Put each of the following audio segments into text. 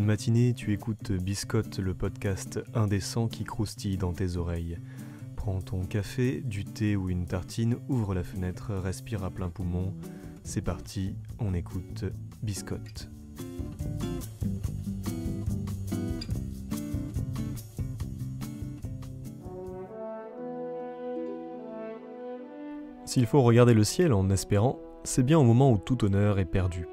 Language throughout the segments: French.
matinée, tu écoutes Biscotte, le podcast indécent qui croustille dans tes oreilles. Prends ton café, du thé ou une tartine, ouvre la fenêtre, respire à plein poumon. C'est parti, on écoute Biscotte. S'il faut regarder le ciel en espérant, c'est bien au moment où tout honneur est perdu.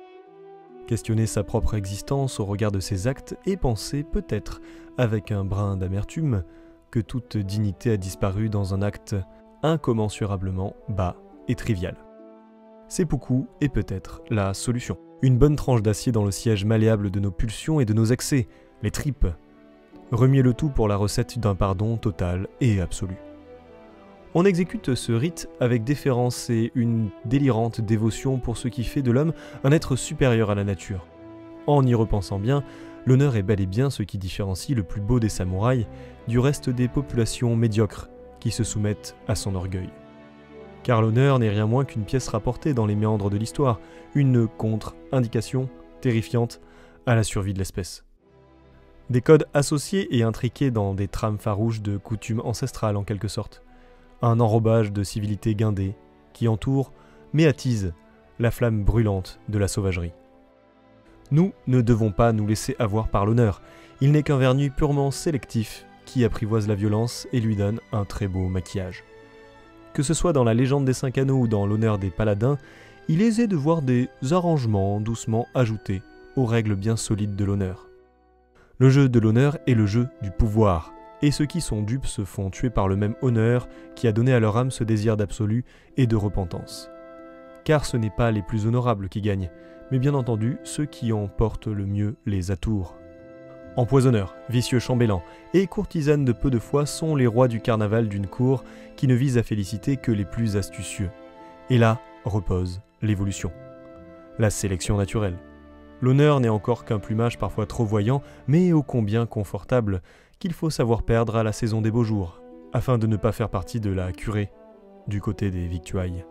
Questionner sa propre existence au regard de ses actes et penser peut-être, avec un brin d'amertume, que toute dignité a disparu dans un acte incommensurablement bas et trivial. Seppuku est peut-être la solution. Une bonne tranche d'acier dans le siège malléable de nos pulsions et de nos excès, les tripes. Remuer le tout pour la recette d'un pardon total et absolu. On exécute ce rite avec déférence et une délirante dévotion pour ce qui fait de l'homme un être supérieur à la nature. En y repensant bien, l'honneur est bel et bien ce qui différencie le plus beau des samouraïs du reste des populations médiocres qui se soumettent à son orgueil. Car l'honneur n'est rien moins qu'une pièce rapportée dans les méandres de l'histoire, une contre-indication terrifiante à la survie de l'espèce. Des codes associés et intriqués dans des trames farouches de coutumes ancestrales en quelque sorte. Un enrobage de civilité guindée qui entoure, mais attise, la flamme brûlante de la sauvagerie. Nous ne devons pas nous laisser avoir par l'honneur. Il n'est qu'un vernis purement sélectif qui apprivoise la violence et lui donne un très beau maquillage. Que ce soit dans la légende des 5 anneaux ou dans l'honneur des paladins, il est aisé de voir des arrangements doucement ajoutés aux règles bien solides de l'honneur. Le jeu de l'honneur est le jeu du pouvoir. Et ceux qui sont dupes se font tuer par le même honneur qui a donné à leur âme ce désir d'absolu et de repentance. Car ce n'est pas les plus honorables qui gagnent, mais bien entendu ceux qui en portent le mieux les atours. Empoisonneurs, vicieux chambellans et courtisanes de peu de foi sont les rois du carnaval d'une cour qui ne vise à féliciter que les plus astucieux. Et là repose l'évolution, la sélection naturelle. L'honneur n'est encore qu'un plumage parfois trop voyant, mais ô combien confortable, qu'il faut savoir perdre à la saison des beaux jours, afin de ne pas faire partie de la curée du côté des victuailles.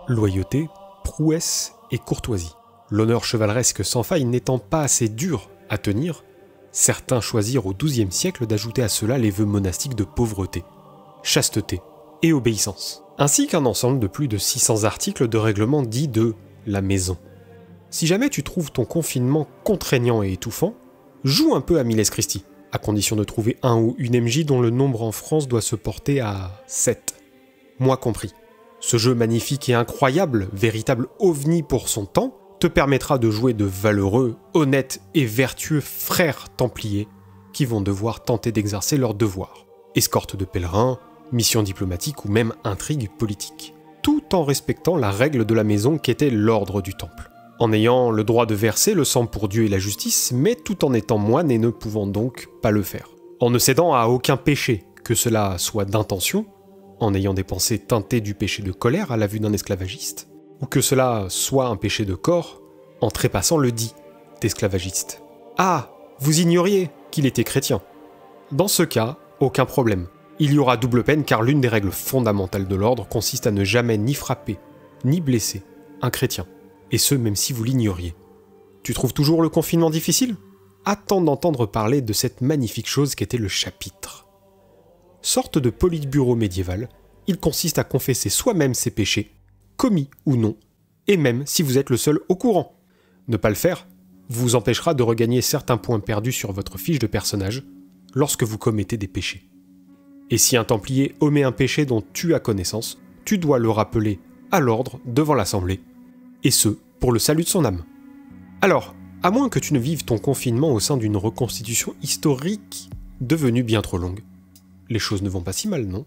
Loyauté, prouesse et courtoisie. L'honneur chevaleresque sans faille n'étant pas assez dur à tenir, certains choisirent au XIIe siècle d'ajouter à cela les vœux monastiques de pauvreté, chasteté et obéissance, ainsi qu'un ensemble de plus de 600 articles de règlement dits de la maison. Si jamais tu trouves ton confinement contraignant et étouffant, joue un peu à Miles Christi, à condition de trouver un ou une MJ dont le nombre en France doit se porter à 7. Moi compris. Ce jeu magnifique et incroyable, véritable ovni pour son temps, te permettra de jouer de valeureux, honnêtes et vertueux frères templiers qui vont devoir tenter d'exercer leurs devoirs. Escorte de pèlerins, mission diplomatique ou même intrigue politique. Tout en respectant la règle de la maison qu'était l'ordre du temple. En ayant le droit de verser le sang pour Dieu et la justice, mais tout en étant moine et ne pouvant donc pas le faire. En ne cédant à aucun péché, que cela soit d'intention, en ayant des pensées teintées du péché de colère à la vue d'un esclavagiste, ou que cela soit un péché de corps, en trépassant le dit d'esclavagiste. Ah, vous ignoriez qu'il était chrétien. Dans ce cas, aucun problème. Il y aura double peine car l'une des règles fondamentales de l'ordre consiste à ne jamais ni frapper, ni blesser un chrétien, et ce même si vous l'ignoriez. Tu trouves toujours le confinement difficile ? Attends d'entendre parler de cette magnifique chose qu'était le chapitre. Sorte de politburo médiéval, il consiste à confesser soi-même ses péchés, commis ou non, et même si vous êtes le seul au courant. Ne pas le faire vous empêchera de regagner certains points perdus sur votre fiche de personnage lorsque vous commettez des péchés. Et si un templier omet un péché dont tu as connaissance, tu dois le rappeler à l'ordre devant l'assemblée, et ce, pour le salut de son âme. Alors, à moins que tu ne vives ton confinement au sein d'une reconstitution historique devenue bien trop longue, les choses ne vont pas si mal, non ?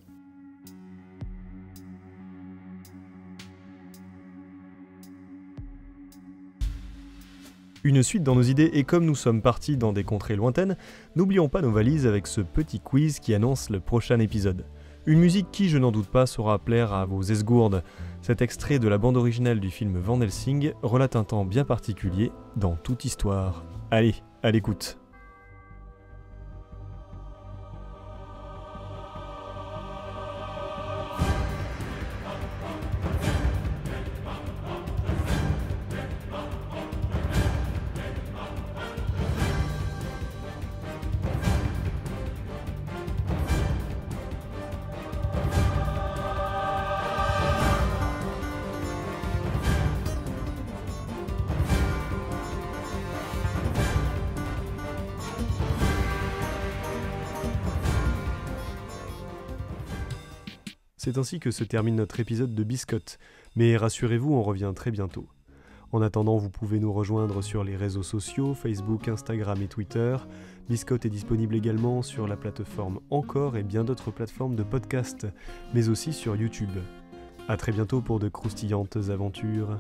Une suite dans nos idées et comme nous sommes partis dans des contrées lointaines, n'oublions pas nos valises avec ce petit quiz qui annonce le prochain épisode. Une musique qui, je n'en doute pas, saura plaire à vos esgourdes. Cet extrait de la bande originale du film Van Helsing relate un temps bien particulier dans toute histoire. Allez, à l'écoute. C'est ainsi que se termine notre épisode de Biscotte, mais rassurez-vous, on revient très bientôt. En attendant, vous pouvez nous rejoindre sur les réseaux sociaux, Facebook, Instagram et Twitter. Biscotte est disponible également sur la plateforme Encore et bien d'autres plateformes de podcast, mais aussi sur YouTube. À très bientôt pour de croustillantes aventures.